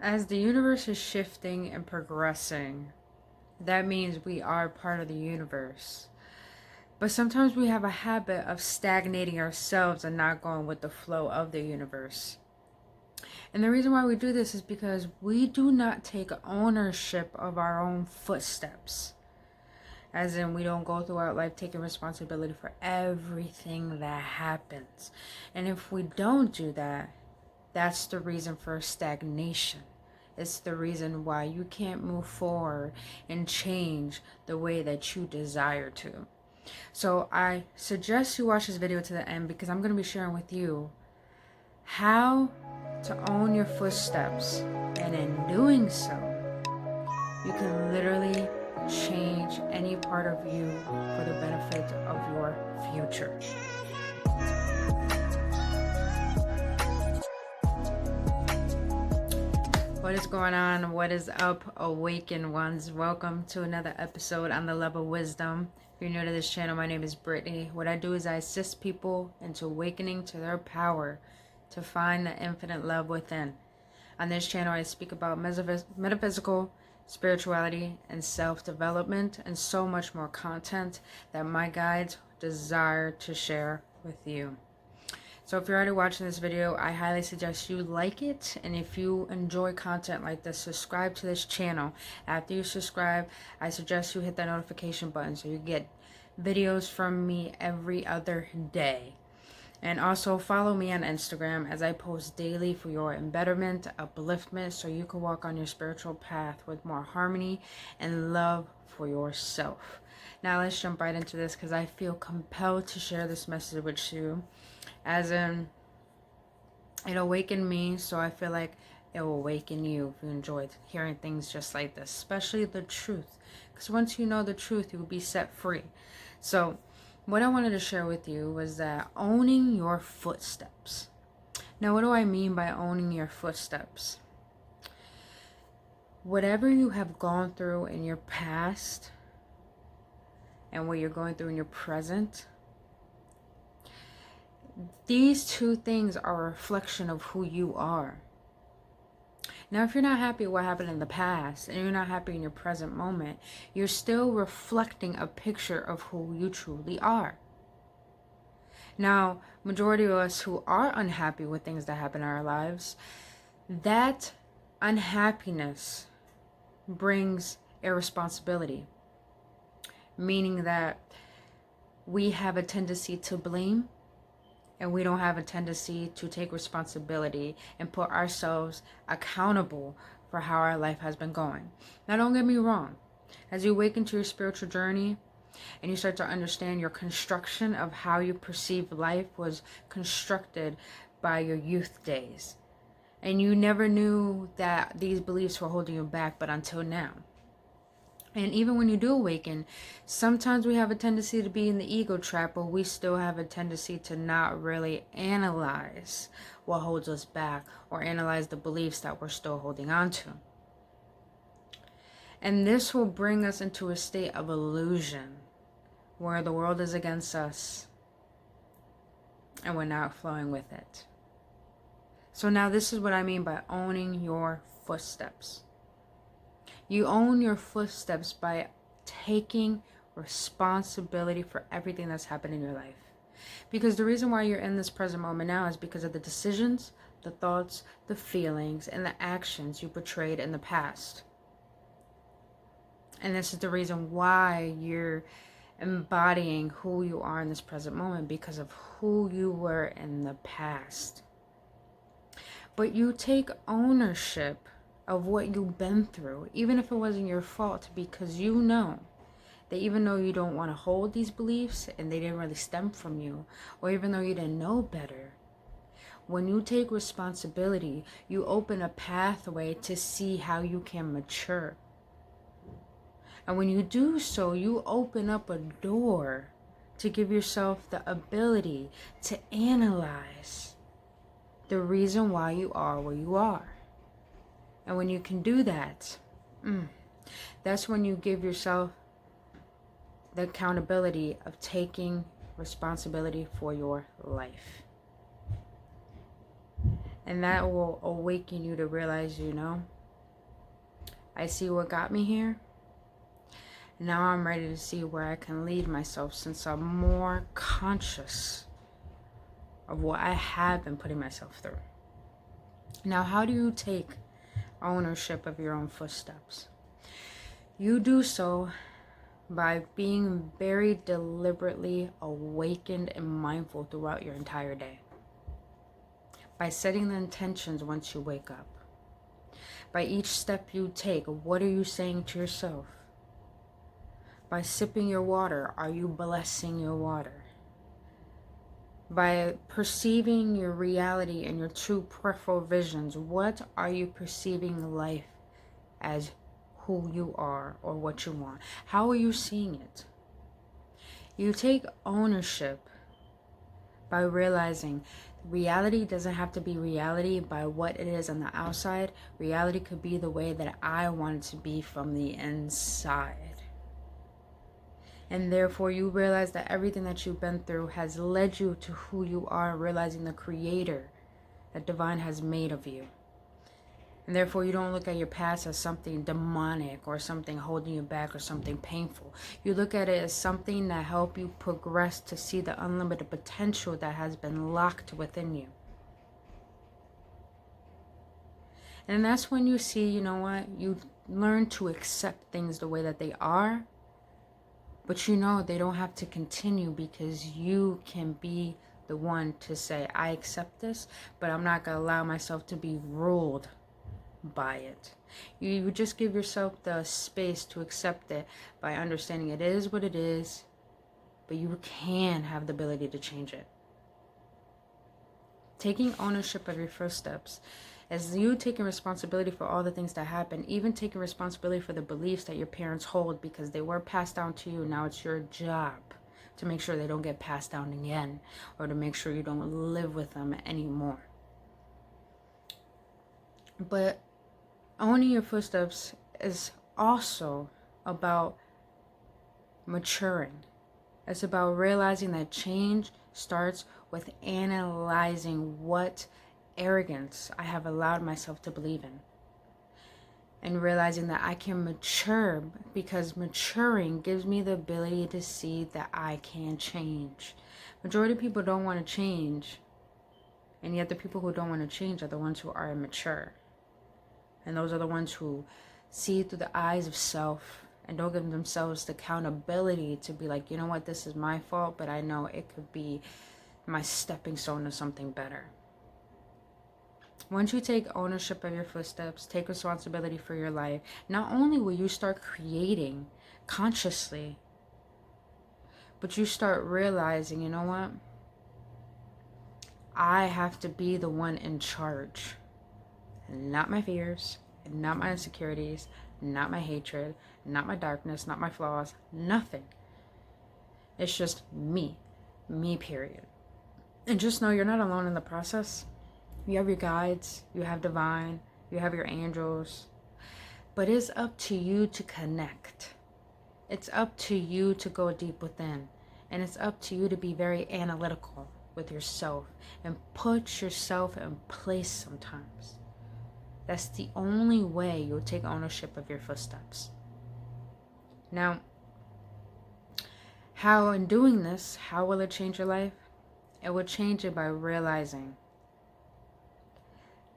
As the universe is shifting and progressing, that means we are part of the universe. But sometimes we have a habit of stagnating ourselves and not going with the flow of the universe. And the reason why we do this is because we do not take ownership of our own footsteps. As in, we don't go throughout life taking responsibility for everything that happens. And if we don't do that, that's the reason for stagnation. It's the reason why you can't move forward and change the way that you desire to. So I suggest you watch this video to the end because I'm going to be sharing with you how to own your footsteps. And in doing so, you can literally change any part of you for the benefit of your future. What is going on? What is up, awakened ones? Welcome to another episode on the Love of Wisdom. If you're new to this channel, my name is Brittany. What I do is I assist people into awakening to their power to find the infinite love within. On this channel, I speak about metaphysical, spirituality, and self-development, and so much more content that my guides desire to share with you. So if you're already watching this video, I highly suggest you like it. And if you enjoy content like this, subscribe to this channel. After you subscribe, I suggest you hit that notification button so you get videos from me every other day. And also follow me on Instagram as I post daily for your embetterment, upliftment, so you can walk on your spiritual path with more harmony and love for yourself. Now let's jump right into this because I feel compelled to share this message with you. As in, it awakened me, so I feel like it will awaken you if you enjoyed hearing things just like this, especially the truth. Because once you know the truth, you will be set free. So what I wanted to share with you was that owning your footsteps. Now, what do I mean by owning your footsteps? Whatever you have gone through in your past and what you're going through in your present, these two things are a reflection of who you are. Now, if you're not happy with what happened in the past and you're not happy in your present moment, you're still reflecting a picture of who you truly are. Now, majority of us who are unhappy with things that happen in our lives, that unhappiness brings irresponsibility, meaning that we have a tendency to blame and we don't have a tendency to take responsibility and put ourselves accountable for how our life has been going. Now, don't get me wrong. As you awaken to your spiritual journey and you start to understand your construction of how you perceive life was constructed by your youth days. And you never knew that these beliefs were holding you back, but until now. And even when you do awaken, sometimes we have a tendency to be in the ego trap, but we still have a tendency to not really analyze what holds us back or analyze the beliefs that we're still holding on to. And this will bring us into a state of illusion where the world is against us and we're not flowing with it. So now this is what I mean by owning your footsteps. You own your footsteps by taking responsibility for everything that's happened in your life. Because the reason why you're in this present moment now is because of the decisions, the thoughts, the feelings, and the actions you portrayed in the past. And this is the reason why you're embodying who you are in this present moment, because of who you were in the past. But you take ownership of what you've been through, even if it wasn't your fault, because you know that even though you don't want to hold these beliefs and they didn't really stem from you, or even though you didn't know better, when you take responsibility, you open a pathway to see how you can mature. And when you do so, you open up a door to give yourself the ability to analyze the reason why you are where you are. And when you can do that, that's when you give yourself the accountability of taking responsibility for your life. And that will awaken you to realize, I see what got me here. Now I'm ready to see where I can lead myself, since I'm more conscious of what I have been putting myself through. Now, how do you take ownership of your own footsteps? You do so by being very deliberately awakened and mindful throughout your entire day. By setting the intentions once you wake up. By each step you take, what are you saying to yourself? By sipping your water, are you blessing your water? By perceiving your reality and your true peripheral visions, what are you perceiving life as who you are or what you want? How are you seeing it? You take ownership by realizing reality doesn't have to be reality by what it is on the outside. Reality could be the way that I want it to be from the inside. And therefore you realize that everything that you've been through has led you to who you are, realizing the creator that divine has made of you. And therefore you don't look at your past as something demonic or something holding you back or something painful. You look at it as something that helps you progress to see the unlimited potential that has been locked within you. And that's when you see, you learn to accept things the way that they are. But they don't have to continue, because you can be the one to say, I accept this, but I'm not going to allow myself to be ruled by it. You just give yourself the space to accept it by understanding it is what it is, but you can have the ability to change it. Taking ownership of your first steps, as you taking responsibility for all the things that happen, even taking responsibility for the beliefs that your parents hold because they were passed down to you. Now it's your job to make sure they don't get passed down again, or to make sure you don't live with them anymore. But owning your footsteps is also about maturing. It's about realizing that change starts with analyzing what arrogance I have allowed myself to believe in. And realizing that I can mature, because maturing gives me the ability to see that I can change. Majority of people don't want to change. And yet the people who don't want to change are the ones who are immature. And those are the ones who see through the eyes of self and don't give themselves the accountability to be like, you know what, this is my fault, but I know it could be my stepping stone to something better. Once you take ownership of your footsteps, take responsibility for your life, not only will you start creating consciously, but you start realizing, you know what? I have to be the one in charge. Not my fears, not my insecurities, not my hatred, not my darkness, not my flaws, nothing. It's just me, period. And just know you're not alone in the process. You have your guides, you have divine, you have your angels. But it's up to you to connect. It's up to you to go deep within. And it's up to you to be very analytical with yourself and put yourself in place sometimes. That's the only way you'll take ownership of your footsteps. Now, how in doing this, how will it change your life? It will change it by realizing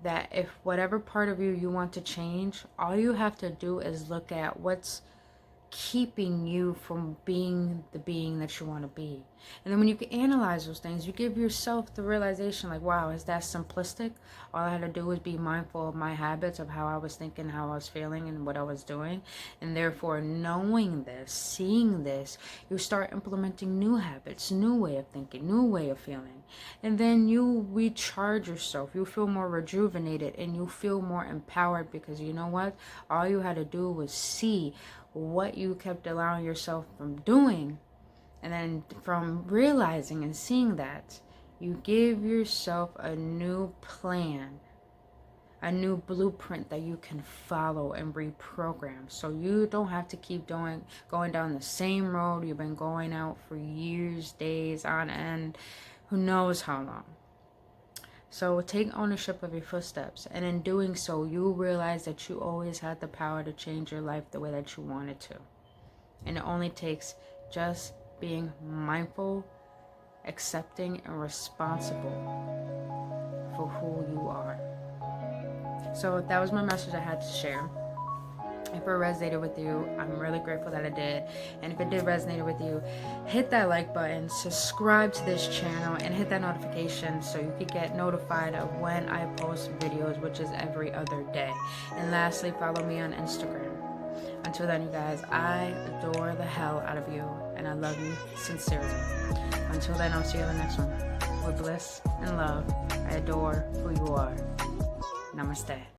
that if whatever part of you want to change, all you have to do is look at what's keeping you from being the being that you want to be. And then when you can analyze those things, you give yourself the realization like, wow, is that simplistic? All I had to do was be mindful of my habits, of how I was thinking, how I was feeling, and what I was doing. And therefore, knowing this, seeing this, you start implementing new habits, new way of thinking, new way of feeling. And then you recharge yourself. You feel more rejuvenated and you feel more empowered, because you know what? All you had to do was see what you kept allowing yourself from doing, and then from realizing and seeing that, you give yourself a new plan, a new blueprint that you can follow and reprogram, so you don't have to keep going down the same road you've been going out for years, days on end, who knows how long. So take ownership of your footsteps, and in doing so, you'll realize that you always had the power to change your life the way that you wanted to. And it only takes just being mindful, accepting, and responsible for who you are. So that was my message I had to share. If it resonated with you, I'm really grateful that it did. And if it did resonate with you, hit that like button, subscribe to this channel, and hit that notification so you can get notified of when I post videos, which is every other day. And lastly, follow me on Instagram. Until then, you guys, I adore the hell out of you, and I love you sincerely. Until then, I'll see you in the next one. With bliss and love, I adore who you are. Namaste.